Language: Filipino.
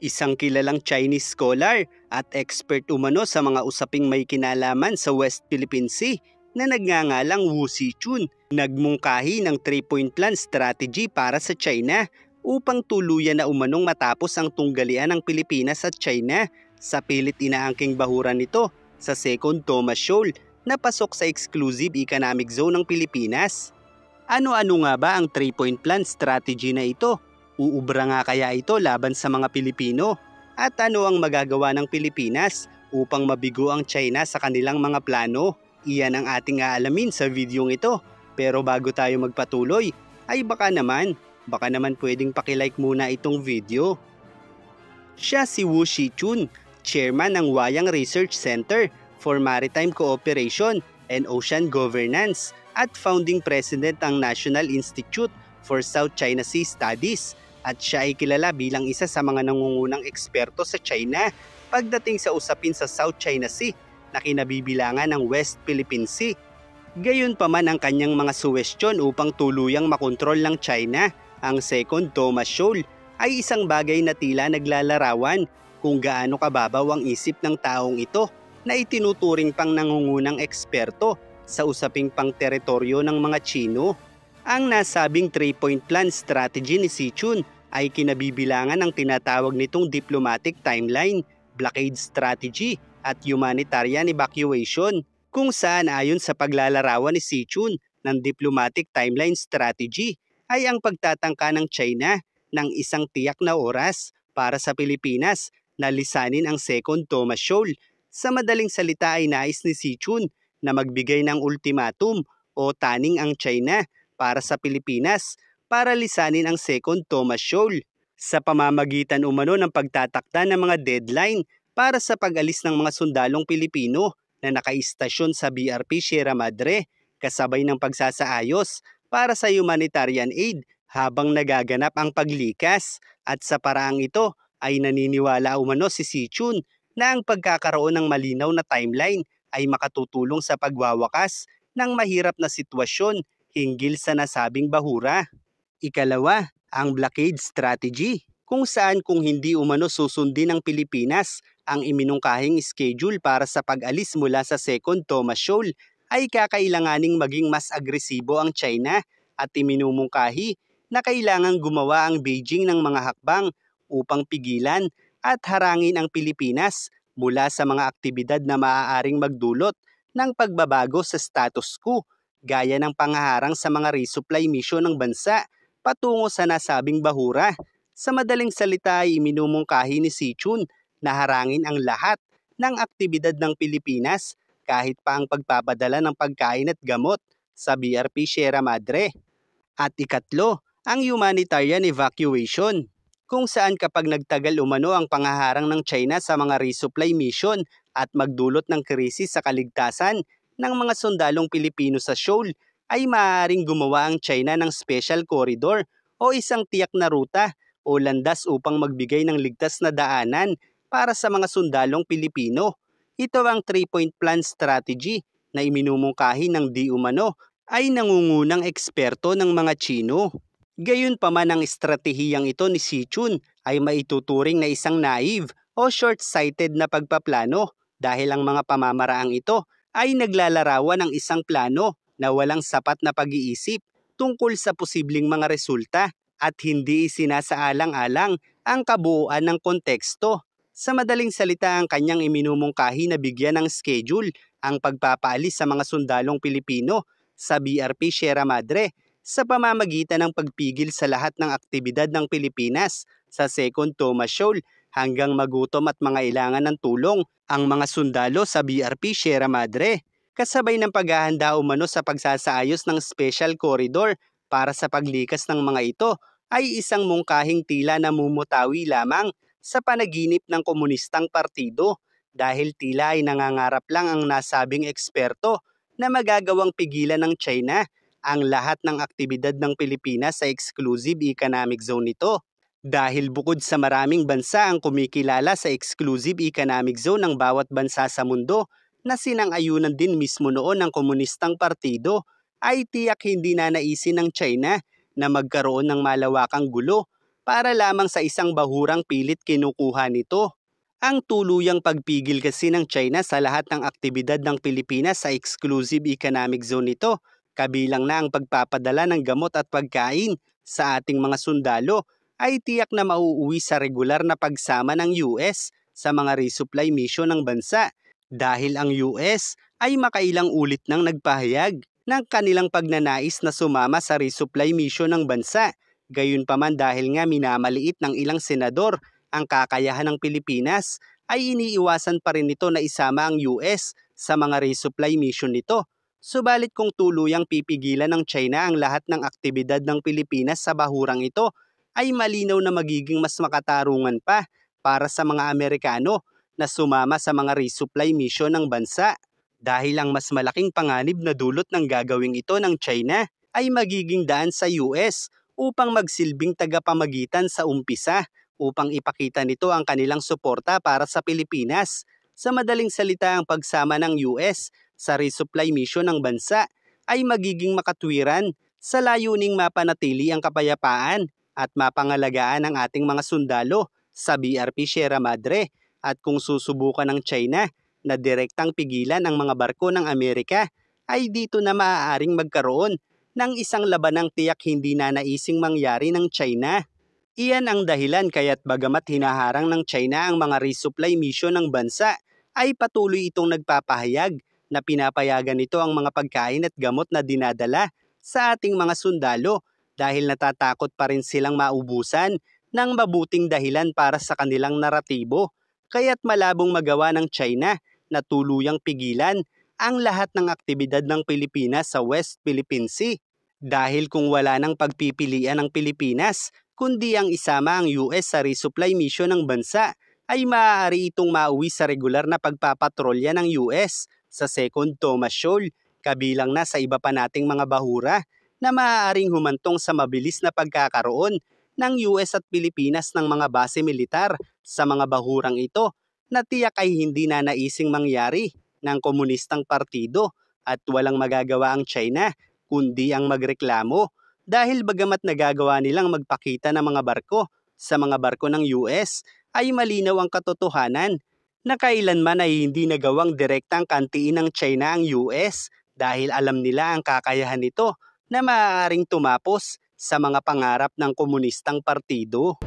Isang kilalang Chinese scholar at expert umano sa mga usaping may kinalaman sa West Philippine Sea na nagngangalang Wu Zichun, nagmungkahi ng 3-point plan strategy para sa China upang tuluyan na umanong matapos ang tunggalian ng Pilipinas at China sa pilit inaangking bahura nito sa Second Thomas Shoal na pasok sa exclusive economic zone ng Pilipinas. Ano-ano nga ba ang 3-point plan strategy na ito? Uubra nga kaya ito laban sa mga Pilipino? At ano ang magagawa ng Pilipinas upang mabigo ang China sa kanilang mga plano? Iyan ang ating aalamin sa videong ito. Pero bago tayo magpatuloy, ay baka naman pwedeng pakilike muna itong video. Siya si Wu Zichun, chairman ng Wayang Research Center for Maritime Cooperation and Ocean Governance at founding president ng National Institute for South China Sea Studies, at siya ay kilala bilang isa sa mga nangungunang eksperto sa China pagdating sa usapin sa South China Sea na kinabibilangan ng West Philippine Sea. Gayunpaman ang kanyang mga suwestyon upang tuluyang makontrol ng China ang Second Thomas Shoal ay isang bagay na tila naglalarawan kung gaano kababaw ang isip ng taong ito na itinuturing pang nangungunang eksperto sa usaping pang-teritoryo ng mga Chino. Ang nasabing 3-point plan strategy ni Zichun ay kinabibilangan ng tinatawag nitong diplomatic timeline, blockade strategy at humanitarian evacuation, kung saan ayon sa paglalarawan ni Zichun ng diplomatic timeline strategy ay ang pagtatangka ng China ng isang tiyak na oras para sa Pilipinas na lisanin ang Second Thomas Shoal. Sa madaling salita ay nais ni Zichun na magbigay ng ultimatum o taning ang China para sa Pilipinas para lisanin ang Second Thomas Shoal sa pamamagitan umano ng pagtatakda ng mga deadline para sa pag-alis ng mga sundalong Pilipino na nakaistasyon sa BRP Sierra Madre kasabay ng pagsasaayos para sa humanitarian aid habang nagaganap ang paglikas. At sa paraang ito ay naniniwala umano si Zichun na ang pagkakaroon ng malinaw na timeline ay makatutulong sa pagwawakas ng mahirap na sitwasyon hinggil sa nasabing bahura. Ikalawa, ang blockade strategy, kung saan kung hindi umano susundin ng Pilipinas ang iminungkahing schedule para sa pag-alis mula sa Second Thomas Shoal, ay kakailanganing maging mas agresibo ang China at iminumungkahi na kailangang gumawa ang Beijing ng mga hakbang upang pigilan at harangin ang Pilipinas mula sa mga aktibidad na maaaring magdulot ng pagbabago sa status quo, gaya ng panghaharang sa mga resupply mission ng bansa patungo sa nasabing bahura. Sa madaling salita ay iminumungkahi ni Zichun na harangin ang lahat ng aktibidad ng Pilipinas kahit pa ang pagpapadala ng pagkain at gamot sa BRP Sierra Madre. At ikatlo, ang humanitarian evacuation, kung saan kapag nagtagal umano ang panghaharang ng China sa mga resupply mission at magdulot ng krisis sa kaligtasan ng mga sundalong Pilipino sa Shoal, ay maaaring gumawa ang China ng special corridor o isang tiyak na ruta o landas upang magbigay ng ligtas na daanan para sa mga sundalong Pilipino. Ito ang 3-point plan strategy na iminumungkahi ng di umano ay nangungunang eksperto ng mga Chino. Gayunpaman ang estratehiyang ito ni Zichun ay maituturing na isang naive o short-sighted na pagpaplano dahil ang mga pamamaraang ito ay naglalarawan ng isang plano na walang sapat na pag-iisip tungkol sa posibleng mga resulta at hindi isinasaalang-alang ang kabuuan ng konteksto. Sa madaling salita, ang kanyang iminumungkahi na bigyan ng schedule ang pagpapaalis sa mga sundalong Pilipino sa BRP Sierra Madre sa pamamagitan ng pagpigil sa lahat ng aktibidad ng Pilipinas sa Second Thomas Shoal hanggang magutom at mangailangan ng tulong ang mga sundalo sa BRP Sierra Madre, kasabay ng paghahanda umano sa pagsasaayos ng special corridor para sa paglikas ng mga ito ay isang mungkahing tila namumutawi lamang sa panaginip ng komunistang partido dahil tila ay nangangarap lang ang nasabing eksperto na magagawang pigilan ng China ang lahat ng aktibidad ng Pilipinas sa exclusive economic zone nito. Dahil bukod sa maraming bansa ang kumikilala sa exclusive economic zone ng bawat bansa sa mundo na sinang-ayunan din mismo noon ng komunistang partido, ay tiyak hindi nanaisin ng China na magkaroon ng malawakang gulo para lamang sa isang bahurang pilit kinukuha nito. Ang tuluyang pagpigil kasi ng China sa lahat ng aktibidad ng Pilipinas sa exclusive economic zone nito, kabilang na ang pagpapadala ng gamot at pagkain sa ating mga sundalo, ay tiyak na mauuwi sa regular na pagsama ng US sa mga resupply mission ng bansa, dahil ang US ay makailang ulit nang nagpahayag ng kanilang pagnanais na sumama sa resupply mission ng bansa. Gayunpaman, dahil nga minamaliit ng ilang senador ang kakayahan ng Pilipinas, ay iniiwasan pa rin nito na isama ang US sa mga resupply mission nito. Subalit kung tuluyang pipigilan ng China ang lahat ng aktibidad ng Pilipinas sa bahurang ito, ay malinaw na magiging mas makatarungan pa para sa mga Amerikano na sumama sa mga resupply mission ng bansa. Dahil ang mas malaking panganib na dulot ng gagawing ito ng China ay magiging daan sa US upang magsilbing tagapamagitan sa umpisa upang ipakita nito ang kanilang suporta para sa Pilipinas. Sa madaling salita, ang pagsama ng US sa resupply mission ng bansa ay magiging makatwiran sa layuning mapanatili ang kapayapaan at mapangalagaan ang ating mga sundalo sa BRP Sierra Madre. At kung susubukan ng China na direktang pigilan ang mga barko ng Amerika, ay dito na maaaring magkaroon ng isang labanang tiyak hindi nanaising mangyari ng China. Iyan ang dahilan kaya't bagamat hinaharang ng China ang mga resupply mission ng bansa, ay patuloy itong nagpapahayag na pinapayagan nito ang mga pagkain at gamot na dinadala sa ating mga sundalo, dahil natatakot pa rin silang maubusan ng mabuting dahilan para sa kanilang naratibo. Kaya't malabong magawa ng China na tuluyang pigilan ang lahat ng aktibidad ng Pilipinas sa West Philippine Sea. Dahil kung wala nang pagpipilian ng Pilipinas, kundi ang isama ang US sa resupply mission ng bansa, ay maaari itong mauwi sa regular na pagpapatrolya ng US sa Second Thomas Shoal, kabilang na sa iba pa nating mga bahura na maaaring humantong sa mabilis na pagkakaroon ng US at Pilipinas ng mga base militar sa mga bahurang ito, na tiyak ay hindi nanaising mangyari ng komunistang partido, at walang magagawa ang China kundi ang magreklamo, dahil bagamat nagagawa nilang magpakita ng mga barko sa mga barko ng US, ay malinaw ang katotohanan na kailanman ay hindi nagawang direktang kantiin ng China ang US, dahil alam nila ang kakayahan nito na maaaring tumapos sa mga pangarap ng komunistang partido.